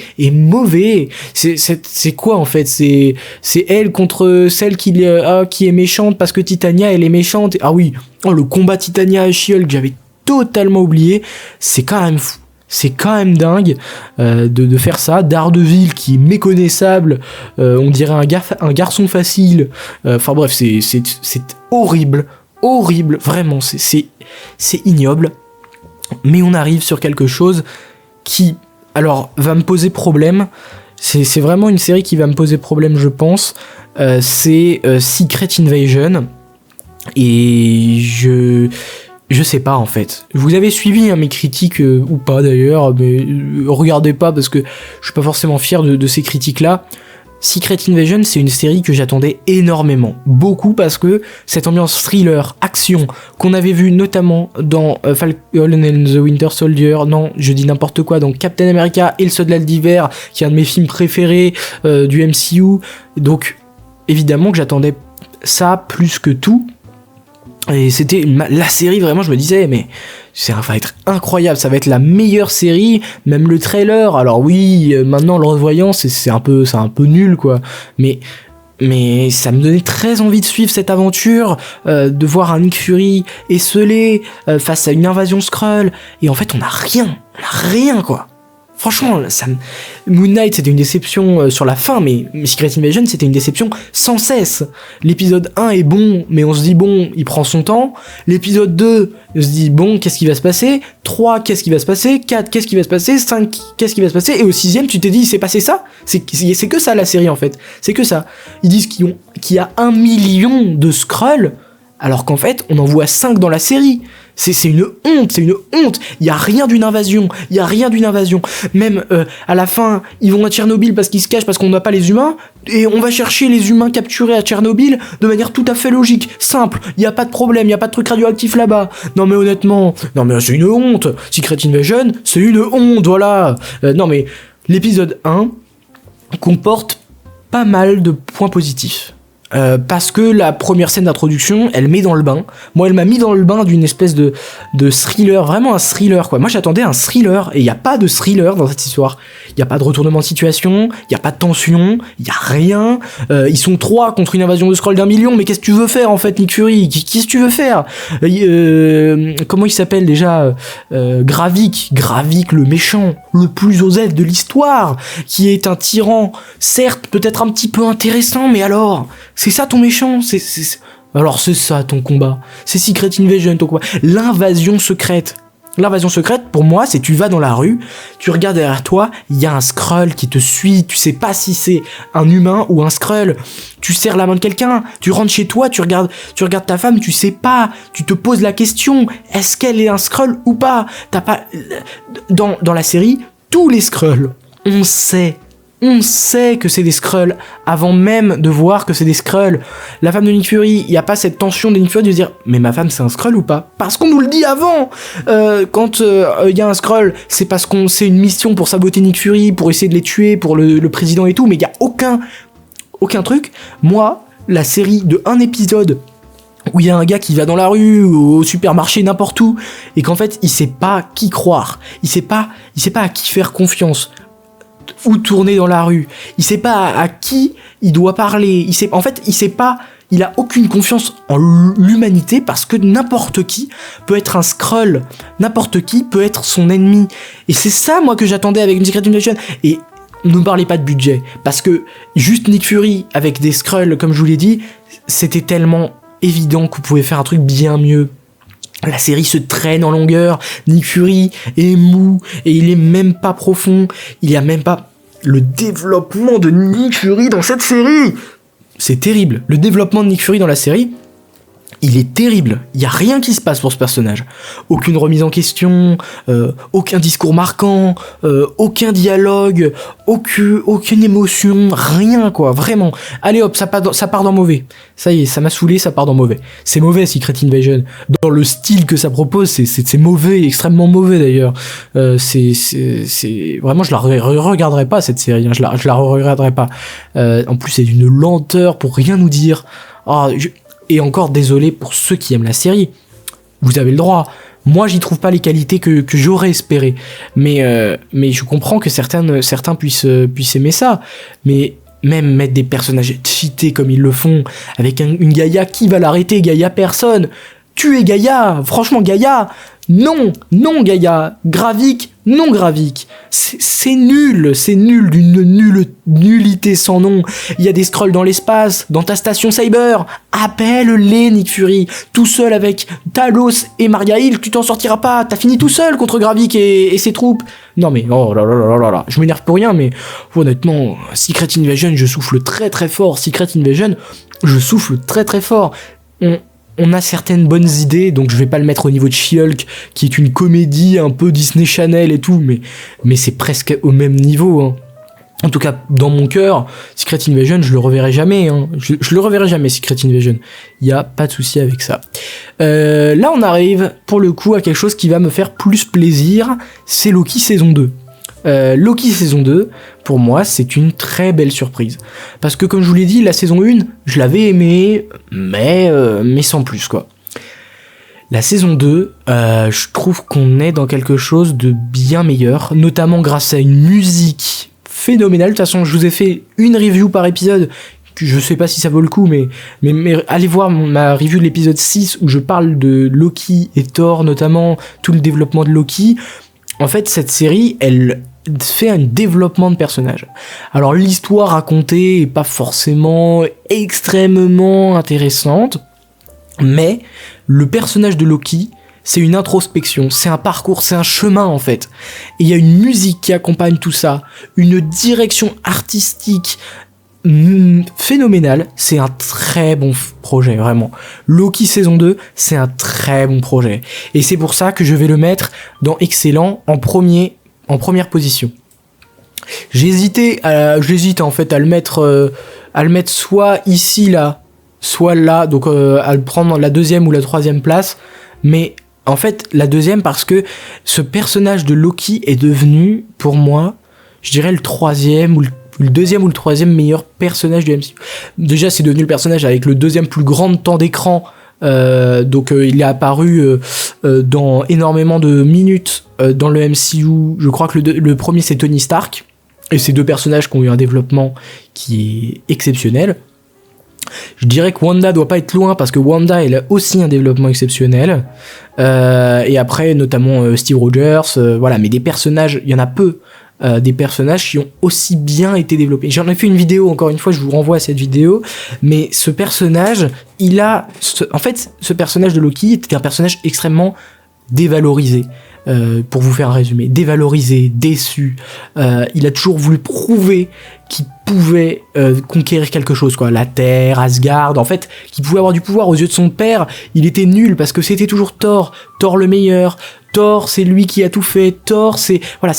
C'est quoi en fait? C'est elle contre celle qui est méchante parce que Titania elle est méchante. Ah oui, le combat Titania et She-Hulk, j'avais totalement oublié. C'est quand même fou. C'est quand même dingue de faire ça. Daredevil qui est méconnaissable, on dirait un garçon facile. Enfin bref, c'est horrible. horrible, vraiment, c'est ignoble. Mais on arrive sur quelque chose qui, alors, va me poser problème. C'est vraiment une série qui va me poser problème, je pense. C'est Secret Invasion. Et je sais pas, en fait. Vous avez suivi mes critiques, ou pas d'ailleurs, mais regardez pas parce que je suis pas forcément fier de ces critiques-là. Secret Invasion, c'est une série que j'attendais énormément. Beaucoup parce que cette ambiance thriller, action, qu'on avait vu notamment dans Falcon and the Winter Soldier, non, je dis n'importe quoi, dans Captain America et le Soldat d'hiver, qui est un de mes films préférés du MCU. Donc, évidemment que j'attendais ça plus que tout. Et c'était la série, vraiment, je me disais, mais ça va être incroyable, ça va être la meilleure série, même le trailer. Alors oui, maintenant, le revoyant, c'est un peu nul, quoi. Mais ça me donnait très envie de suivre cette aventure, de voir un Nick Fury esselé face à une invasion Skrull. Et en fait, on a rien, quoi. Franchement, Moon Knight, c'était une déception sur la fin, mais Secret Invasion, c'était une déception sans cesse. L'épisode 1 est bon, mais on se dit, bon, il prend son temps. L'épisode 2, on se dit, bon, qu'est-ce qui va se passer ? 3, qu'est-ce qui va se passer ? 4, qu'est-ce qui va se passer ? 5, qu'est-ce qui va se passer ? Et au 6ème, tu t'es dit, il s'est passé ça ? C'est que ça, la série, en fait. C'est que ça. Ils disent qu'il y a 1 million de Skrulls, alors qu'en fait, on en voit 5 dans la série. C'est une honte. Il y a rien d'une invasion. Même à la fin, ils vont à Tchernobyl parce qu'ils se cachent parce qu'on n'a pas les humains, et on va chercher les humains capturés à Tchernobyl de manière tout à fait logique, simple. Il y a pas de problème, il y a pas de truc radioactif là-bas. Non mais honnêtement, c'est une honte. Secret Invasion, c'est une honte, voilà. Non mais l'épisode 1 comporte pas mal de points positifs. Parce que la première scène d'introduction, elle met dans le bain. Moi, elle m'a mis dans le bain d'une espèce de thriller, vraiment un thriller, quoi. Moi, j'attendais un thriller, et il n'y a pas de thriller dans cette histoire. Il n'y a pas de retournement de situation, il n'y a pas de tension, il n'y a rien. Ils sont 3 contre une invasion de Skrull d'1 million, mais qu'est-ce que tu veux faire, en fait, Nick Fury ? Qu'est-ce que tu veux faire ? Comment il s'appelle déjà ? Gravik, le méchant, le plus osef de l'histoire, qui est un tyran, certes, peut-être un petit peu intéressant, mais alors... C'est ça ton méchant, alors c'est ça ton combat. C'est Secret Invasion ton combat. L'invasion secrète, pour moi, c'est tu vas dans la rue, tu regardes derrière toi, il y a un Skrull qui te suit, tu sais pas si c'est un humain ou un Skrull. Tu serres la main de quelqu'un, tu rentres chez toi, tu regardes ta femme, tu sais pas, tu te poses la question, est-ce qu'elle est un Skrull ou pas ? T'as pas... Dans la série, tous les Skrulls, on sait que c'est des Skrulls avant même de voir que c'est des Skrulls. La femme de Nick Fury, il n'y a pas cette tension de Nick Fury de se dire mais ma femme c'est un Skrull ou pas ? Parce qu'on nous le dit avant. Quand il y a un Skrull, c'est parce qu'on c'est une mission pour saboter Nick Fury, pour essayer de les tuer, pour le président et tout, mais il n'y a aucun truc. Moi, la série de un épisode où il y a un gars qui va dans la rue, au supermarché, n'importe où, et qu'en fait il sait pas qui croire, il sait pas à qui faire confiance, où tourner dans la rue, il sait pas à qui il doit parler, il a aucune confiance en l'humanité parce que n'importe qui peut être un Skrull, n'importe qui peut être son ennemi. Et c'est ça moi que j'attendais avec une Secret Invasion. Et ne me parlez pas de budget, parce que juste Nick Fury avec des Skrulls, comme je vous l'ai dit, c'était tellement évident que vous pouvez faire un truc bien mieux. La série se traîne en longueur, Nick Fury est mou, et il est même pas profond, il y a même pas le développement de Nick Fury dans cette série. C'est terrible, le développement de Nick Fury dans la série, il est terrible, il y a rien qui se passe pour ce personnage. Aucune remise en question, aucun discours marquant, aucun dialogue, aucune émotion, rien quoi, vraiment. Allez hop, ça part dans mauvais. Ça y est, ça m'a saoulé, ça part dans mauvais. C'est mauvais Secret Invasion. Dans le style que ça propose, c'est mauvais, extrêmement mauvais d'ailleurs. C'est vraiment, je la regarderai pas cette série, hein, je la regarderai pas. En plus, c'est d'une lenteur pour rien nous dire. Et encore désolé pour ceux qui aiment la série, vous avez le droit. Moi, j'y trouve pas les qualités que j'aurais espéré. Mais je comprends que certains puissent aimer ça. Mais même mettre des personnages cheatés comme ils le font, avec une Gaïa, qui va l'arrêter ? Gaïa, personne. Tuer Gaïa, franchement Gaïa, non Gaïa. Gravik, Non, Gravik, c'est nul, d'une nullité sans nom. Il y a des scrolls dans l'espace, dans ta station Cyber. Appelle-les, Nick Fury. Tout seul avec Talos et Maria Hill, tu t'en sortiras pas. T'as fini tout seul contre Gravik et ses troupes. Non mais, oh là là là là là, je m'énerve pour rien, mais honnêtement, Secret Invasion, je souffle très très fort. Secret Invasion, je souffle très très fort. On a certaines bonnes idées, donc je vais pas le mettre au niveau de She-Hulk, qui est une comédie un peu Disney Channel et tout, mais c'est presque au même niveau, hein. En tout cas, dans mon cœur, Secret Invasion, je le reverrai jamais, hein. Je le reverrai jamais, Secret Invasion. Y a pas de souci avec ça. Là, on arrive, pour le coup, à quelque chose qui va me faire plus plaisir, c'est Loki saison 2. Loki saison 2, pour moi, c'est une très belle surprise. Parce que, comme je vous l'ai dit, la saison 1, je l'avais aimée, mais sans plus, quoi. La saison 2, je trouve qu'on est dans quelque chose de bien meilleur, notamment grâce à une musique phénoménale. De toute façon, je vous ai fait une review par épisode, que je sais pas si ça vaut le coup, mais allez voir ma review de l'épisode 6, où je parle de Loki et Thor, notamment tout le développement de Loki. En fait, cette série, elle fait un développement de personnage. Alors, l'histoire racontée est pas forcément extrêmement intéressante, mais le personnage de Loki, c'est une introspection, c'est un parcours, c'est un chemin en fait. Et il y a une musique qui accompagne tout ça, une direction artistique phénoménale. C'est un très bon projet, vraiment. Loki saison 2, c'est un très bon projet. Et c'est pour ça que je vais le mettre dans excellent en première position. J'hésite en fait à le mettre soit ici là, soit là, donc à le prendre la deuxième ou la troisième place, mais en fait la deuxième parce que ce personnage de Loki est devenu pour moi, je dirais le troisième ou le deuxième ou le troisième meilleur personnage du MCU. Déjà c'est devenu le personnage avec le deuxième plus grand temps d'écran. Donc il est apparu dans énormément de minutes dans le MCU. Je crois que le premier c'est Tony Stark, et ces deux personnages qui ont eu un développement qui est exceptionnel. Je dirais que Wanda doit pas être loin, parce que Wanda elle a aussi un développement exceptionnel, et après notamment Steve Rogers, voilà. Mais des personnages, il y en a peu, des personnages qui ont aussi bien été développés. J'en ai fait une vidéo, encore une fois, je vous renvoie à cette vidéo, mais ce personnage, en fait, ce personnage de Loki était un personnage extrêmement dévalorisé. Pour vous faire un résumé, dévalorisé, déçu, il a toujours voulu prouver qu'il pouvait conquérir quelque chose, quoi, la Terre, Asgard, en fait, qu'il pouvait avoir du pouvoir aux yeux de son père. Il était nul parce que c'était toujours Thor le meilleur, Thor c'est lui qui a tout fait, Thor c'est, voilà,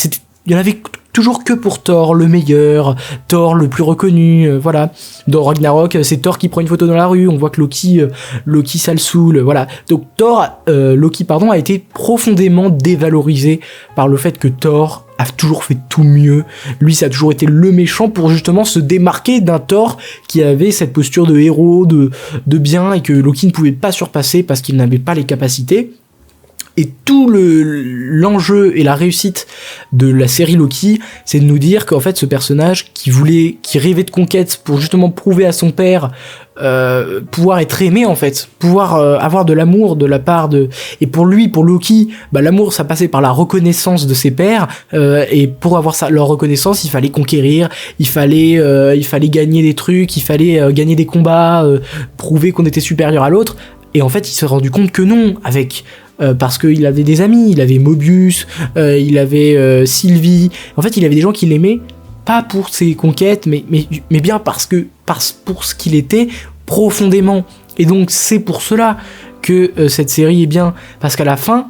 il y en avait toujours que pour Thor le meilleur, Thor le plus reconnu, voilà. Dans Ragnarok, c'est Thor qui prend une photo dans la rue, on voit que Loki ça le saoule, voilà. Donc Loki a été profondément dévalorisé par le fait que Thor a toujours fait tout mieux. Lui, ça a toujours été le méchant pour justement se démarquer d'un Thor qui avait cette posture de héros, de bien, et que Loki ne pouvait pas surpasser parce qu'il n'avait pas les capacités. Et tout l'enjeu et la réussite de la série Loki, c'est de nous dire qu'en fait ce personnage qui rêvait de conquête pour justement prouver à son père pouvoir être aimé, en fait, pouvoir avoir de l'amour de la part de... Et pour Loki, l'amour ça passait par la reconnaissance de ses pairs, et pour avoir leur reconnaissance, il fallait conquérir, il fallait gagner des trucs, il fallait gagner des combats, prouver qu'on était supérieur à l'autre. Et en fait il s'est rendu compte que non, parce qu'il avait des amis, il avait Mobius, il avait Sylvie. En fait, il avait des gens qui l'aimaient, pas pour ses conquêtes, mais bien pour ce qu'il était profondément. Et donc, c'est pour cela que cette série est bien. Parce qu'à la fin,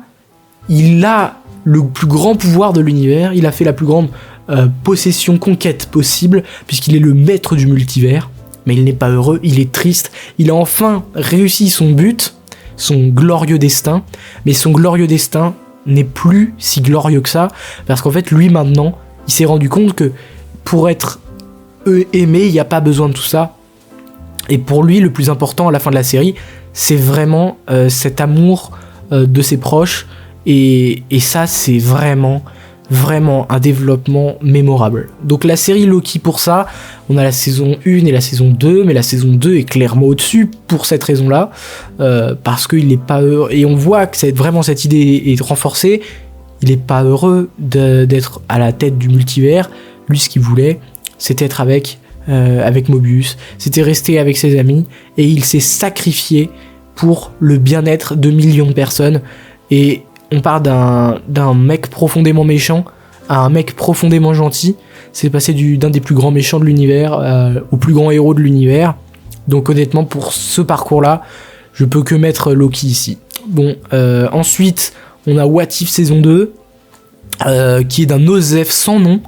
il a le plus grand pouvoir de l'univers, il a fait la plus grande possession, conquête possible, puisqu'il est le maître du multivers. Mais il n'est pas heureux, il est triste. Il a enfin réussi son but, son glorieux destin, mais son glorieux destin n'est plus si glorieux que ça, parce qu'en fait lui maintenant il s'est rendu compte que pour être aimé il n'y a pas besoin de tout ça, et pour lui le plus important à la fin de la série c'est vraiment cet amour de ses proches, et ça c'est vraiment un développement mémorable. Donc la série Loki, pour ça, on a la saison 1 et la saison 2, mais la saison 2 est clairement au-dessus pour cette raison-là, parce qu'il n'est pas heureux, et on voit que vraiment cette idée est renforcée. il est pas heureux d'être à la tête du multivers. Lui, ce qu'il voulait, c'était être avec Mobius, c'était rester avec ses amis, et il s'est sacrifié pour le bien-être de millions de personnes. Et on part d'un mec profondément méchant à un mec profondément gentil. C'est passé d'un des plus grands méchants de l'univers au plus grand héros de l'univers. Donc honnêtement, pour ce parcours-là, je peux que mettre Loki ici. Bon, ensuite, on a What If saison 2, qui est d'un OSEF sans nom.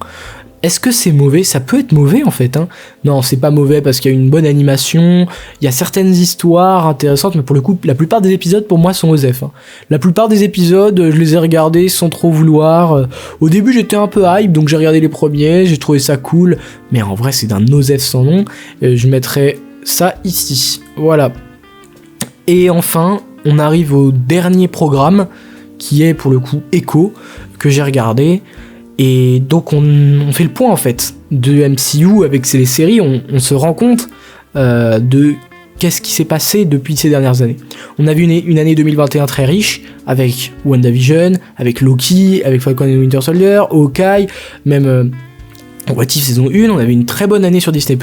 Est-ce que c'est mauvais ? Ça peut être mauvais en fait. Non, c'est pas mauvais parce qu'il y a une bonne animation, il y a certaines histoires intéressantes, mais pour le coup, la plupart des épisodes pour moi sont OSEF. La plupart des épisodes, je les ai regardés sans trop vouloir. Au début, j'étais un peu hype, donc j'ai regardé les premiers, j'ai trouvé ça cool, mais en vrai, c'est d'un OSEF sans nom. Je mettrais ça ici. Voilà. Et enfin, on arrive au dernier programme, qui est pour le coup Echo, que j'ai regardé. Et donc on fait le point en fait de MCU avec les séries, on se rend compte de qu'est-ce qui s'est passé depuis ces dernières années. On a vu une année 2021 très riche, avec WandaVision, avec Loki, avec Falcon and Winter Soldier, Hawkeye, même What If saison 1, on avait une très bonne année sur Disney+,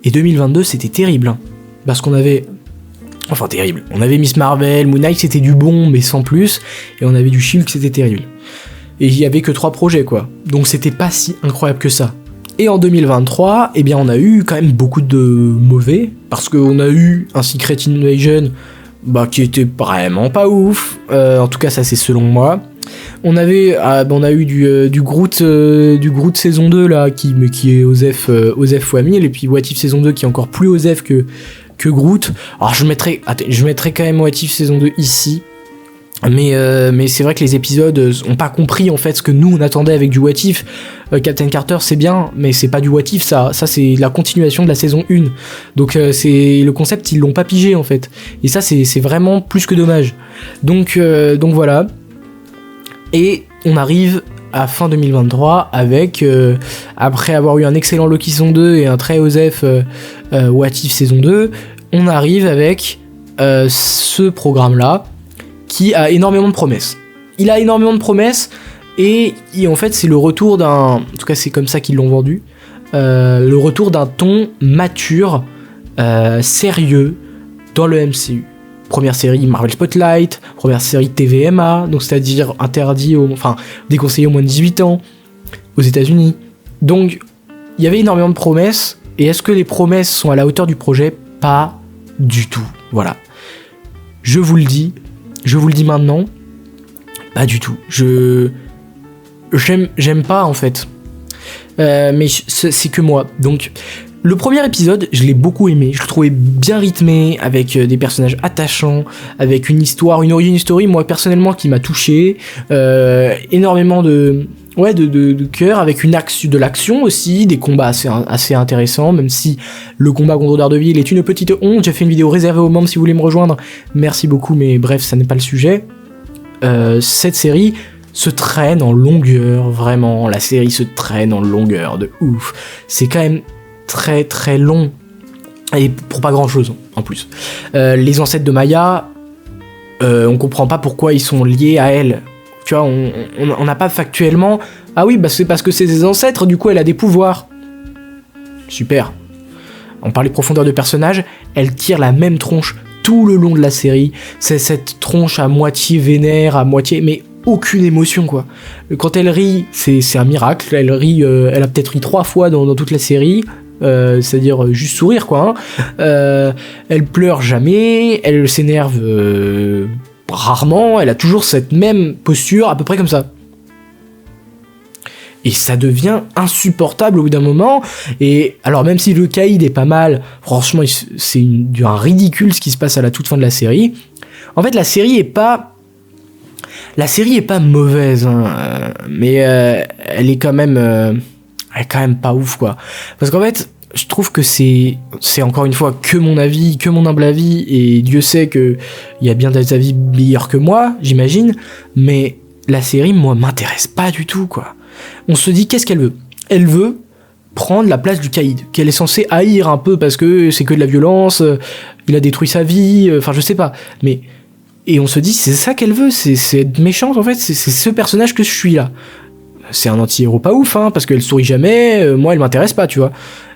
et 2022 c'était terrible, parce qu'on avait... Enfin terrible, on avait Miss Marvel, Moon Knight c'était du bon mais sans plus, et on avait du Shield c'était terrible. Et il y avait que 3 projets quoi, donc c'était pas si incroyable que ça. Et en 2023, eh bien on a eu quand même beaucoup de mauvais, parce qu'on a eu un Secret Invasion qui était vraiment pas ouf, en tout cas ça c'est selon moi. On a eu du Groot saison 2 là, qui est OSEF fois 1000, et puis What If saison 2 qui est encore plus OSEF que Groot. Alors je mettrais quand même What If saison 2 ici. Mais c'est vrai que les épisodes ont pas compris en fait ce que nous on attendait avec du What If. Captain Carter c'est bien, mais c'est pas du What If, ça c'est la continuation de la saison 1. Donc c'est le concept, ils l'ont pas pigé en fait. Et ça c'est vraiment plus que dommage. Donc voilà. Et on arrive à fin 2023 avec, après avoir eu un excellent Loki saison 2 et un très OSEF What If saison 2, on arrive avec ce programme là qui a énormément de promesses. Il a énormément de promesses et en fait c'est le retour en tout cas c'est comme ça qu'ils l'ont vendu, le retour d'un ton mature, sérieux dans le MCU. Première série Marvel Spotlight, première série TVMA, donc c'est-à-dire déconseillé aux moins de 18 ans aux États-Unis. Donc il y avait énormément de promesses, et est-ce que les promesses sont à la hauteur du projet ? Pas du tout. Voilà. Je vous le dis maintenant, pas du tout. J'aime pas en fait. Mais c'est que moi. Donc le premier épisode, je l'ai beaucoup aimé, je le trouvais bien rythmé, avec des personnages attachants, avec une histoire, une origin story, moi personnellement qui m'a touché, énormément de cœur, avec de l'action aussi, des combats assez intéressants, même si le combat contre Daredevil est une petite honte. J'ai fait une vidéo réservée aux membres si vous voulez me rejoindre, merci beaucoup, mais bref, ça n'est pas le sujet. Cette série se traîne en longueur, vraiment, la série se traîne en longueur, de ouf. C'est quand même très très long, et pour pas grand chose en plus. Les ancêtres de Maya, on comprend pas pourquoi ils sont liés à elle. Tu vois, on n'a pas factuellement. Ah oui, c'est parce que c'est ses ancêtres, du coup elle a des pouvoirs. Super. On parlait de profondeur de personnage, elle tire la même tronche tout le long de la série. C'est cette tronche à moitié vénère, à moitié, mais aucune émotion quoi. Quand elle rit, c'est un miracle. Elle rit, elle a peut-être ri 3 fois dans toute la série. C'est-à-dire juste sourire quoi. Elle pleure jamais, elle s'énerve rarement, elle a toujours cette même posture, à peu près comme ça. Et ça devient insupportable au bout d'un moment. Et alors même si le Caïd est pas mal, franchement c'est un ridicule ce qui se passe à la toute fin de la série. En fait la série est pas mauvaise, mais elle est quand même pas ouf quoi. Parce qu'en fait je trouve que c'est encore une fois que mon avis, que mon humble avis, et Dieu sait que il y a bien des avis meilleurs que moi, j'imagine, mais la série, moi, m'intéresse pas du tout, quoi. On se dit, qu'est-ce qu'elle veut ? Elle veut prendre la place du Caïd, qu'elle est censée haïr un peu parce que c'est que de la violence, il a détruit sa vie, je sais pas, mais Et on se dit, c'est ça qu'elle veut, c'est être méchante en fait, c'est ce personnage que je suis là. C'est un anti-héros pas ouf, hein, parce qu'elle sourit jamais, moi elle m'intéresse pas, tu vois.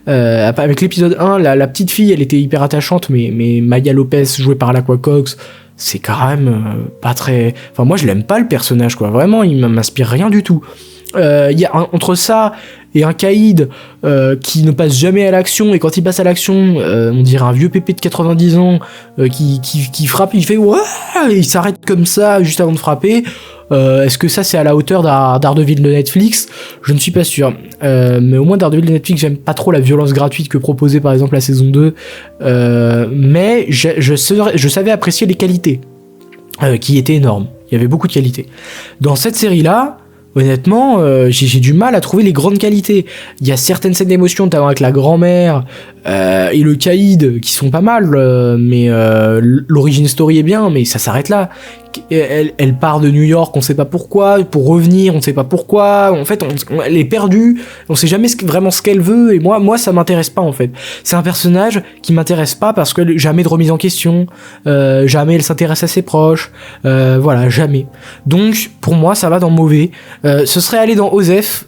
Avec l'épisode 1, la petite fille, elle était hyper attachante, mais Maya Lopez, jouée par Laqua Cox, c'est quand même pas très... Enfin, moi je l'aime pas le personnage, quoi, vraiment, il m'inspire rien du tout. Y a entre ça et un caïd qui ne passe jamais à l'action, et quand il passe à l'action, on dirait un vieux pépé de 90 ans qui frappe, il fait ouais, et il s'arrête comme ça juste avant de frapper. Est-ce que ça c'est à la hauteur d'Daredevil de Netflix? Je ne suis pas sûr. Mais au moins Daredevil de Netflix, j'aime pas trop la violence gratuite que proposait par exemple la saison 2. Mais je savais apprécier les qualités qui étaient énormes. Il y avait beaucoup de qualités. Dans cette série-là, honnêtement, j'ai du mal à trouver les grandes qualités. Il y a certaines scènes d'émotion, notamment avec la grand-mère et le caïd, qui sont pas mal, mais l'origin story est bien, mais ça s'arrête là. Elle part de New York, on sait pas pourquoi, pour revenir, on sait pas pourquoi. En fait, elle est perdue, on sait jamais vraiment ce qu'elle veut, et moi ça m'intéresse pas en fait. C'est un personnage qui m'intéresse pas parce que jamais de remise en question, jamais elle s'intéresse à ses proches, voilà, jamais. Donc, pour moi, ça va dans mauvais. Ce serait aller dans Osef,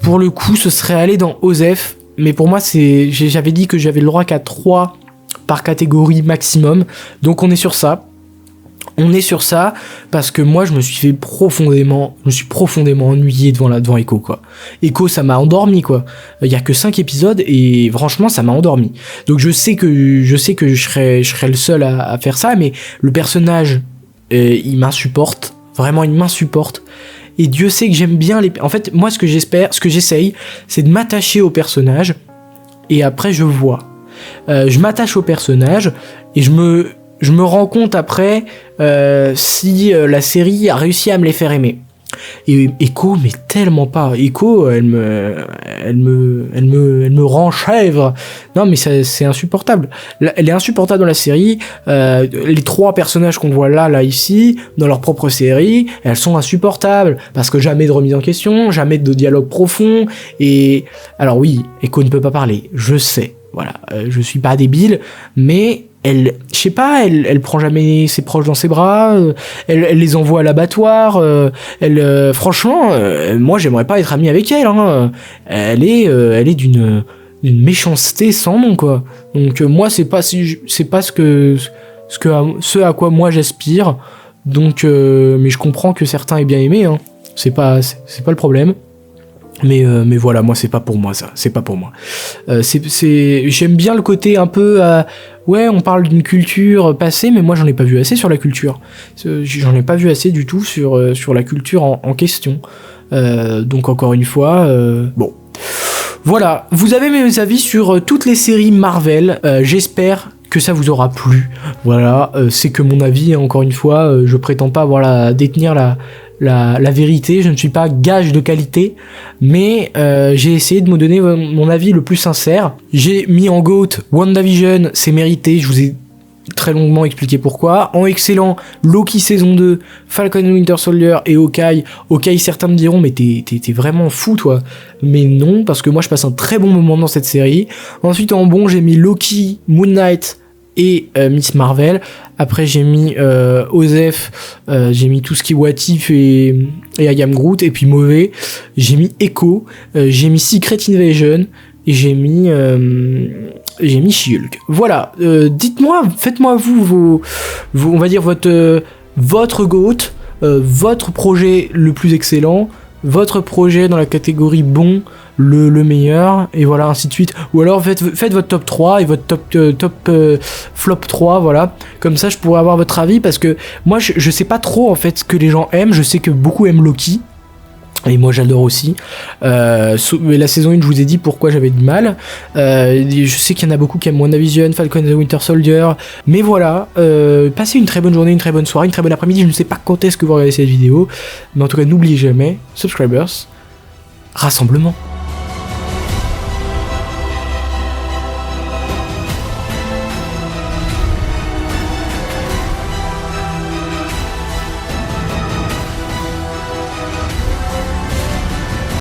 pour le coup, ce serait aller dans Osef, mais pour moi, j'avais dit que j'avais le droit qu'à 3 par catégorie maximum, donc on est sur ça. On est sur ça parce que moi je me suis profondément ennuyé devant Echo, quoi. Echo, ça m'a endormi, quoi. Il y a que 5 épisodes et franchement ça m'a endormi. Donc je sais que je serais le seul à faire ça, mais le personnage il m'insupporte, vraiment il m'insupporte. Et Dieu sait que j'aime bien en fait, moi ce que j'essaye, c'est de m'attacher au personnage et après je vois. Je m'attache au personnage et je me rends compte après si la série a réussi à me les faire aimer. Et Echo, mais tellement pas. Echo, elle me rend chèvre. Non, mais c'est insupportable. Elle est insupportable dans la série. Les 3 personnages qu'on voit là, ici, dans leur propre série, elles sont insupportables. Parce que jamais de remise en question, jamais de dialogue profond. Et alors oui, Echo ne peut pas parler. Je sais. Voilà. Je suis pas débile. Mais je sais pas, elle prend jamais ses proches dans ses bras, elle les envoie à l'abattoir, franchement, moi j'aimerais pas être ami avec elle, hein. Elle est d'une méchanceté sans nom, quoi. Donc moi c'est pas ce à quoi moi j'aspire. Donc mais je comprends que certains aient bien aimé, hein. C'est pas le problème. Mais voilà, moi c'est pas pour moi ça, c'est pas pour moi. J'aime bien le côté un peu ouais, on parle d'une culture passée, mais moi j'en ai pas vu assez sur la culture. J'en ai pas vu assez du tout sur la culture en question. Donc encore une fois, bon. Voilà, vous avez mes avis sur toutes les séries Marvel, j'espère que ça vous aura plu. Voilà, c'est que mon avis, encore une fois, je prétends pas détenir la vérité, je ne suis pas gage de qualité, mais j'ai essayé de me donner mon avis le plus sincère. J'ai mis en GOAT WandaVision, c'est mérité, je vous ai très longuement expliqué pourquoi. En excellent, Loki saison 2, Falcon and Winter Soldier et Hawkeye. Hawkeye, certains me diront, mais t'es vraiment fou, toi. Mais non, parce que moi je passe un très bon moment dans cette série. Ensuite, en bon, j'ai mis Loki, Moon Knight et Miss Marvel. Après j'ai mis Osef, j'ai mis tout ce qui est What If et I Am Groot. Et puis mauvais, j'ai mis Echo, j'ai mis Secret Invasion et j'ai mis She-Hulk. Voilà, dites-moi, faites-moi vous on va dire votre GOAT, votre projet le plus excellent, votre projet dans la catégorie bon, le meilleur, et voilà, ainsi de suite. Ou alors faites votre top 3 et votre top flop 3, voilà. Comme ça, je pourrais avoir votre avis, parce que moi, je sais pas trop, en fait, ce que les gens aiment. Je sais que beaucoup aiment Loki. Et moi j'adore aussi. Mais la saison 1, je vous ai dit pourquoi j'avais du mal. Je sais qu'il y en a beaucoup qui aiment WandaVision, Falcon and the Winter Soldier. Mais voilà, passez une très bonne journée, une très bonne soirée, une très bonne après-midi. Je ne sais pas quand est-ce que vous regardez cette vidéo. Mais en tout cas, n'oubliez jamais, subscribers, rassemblement.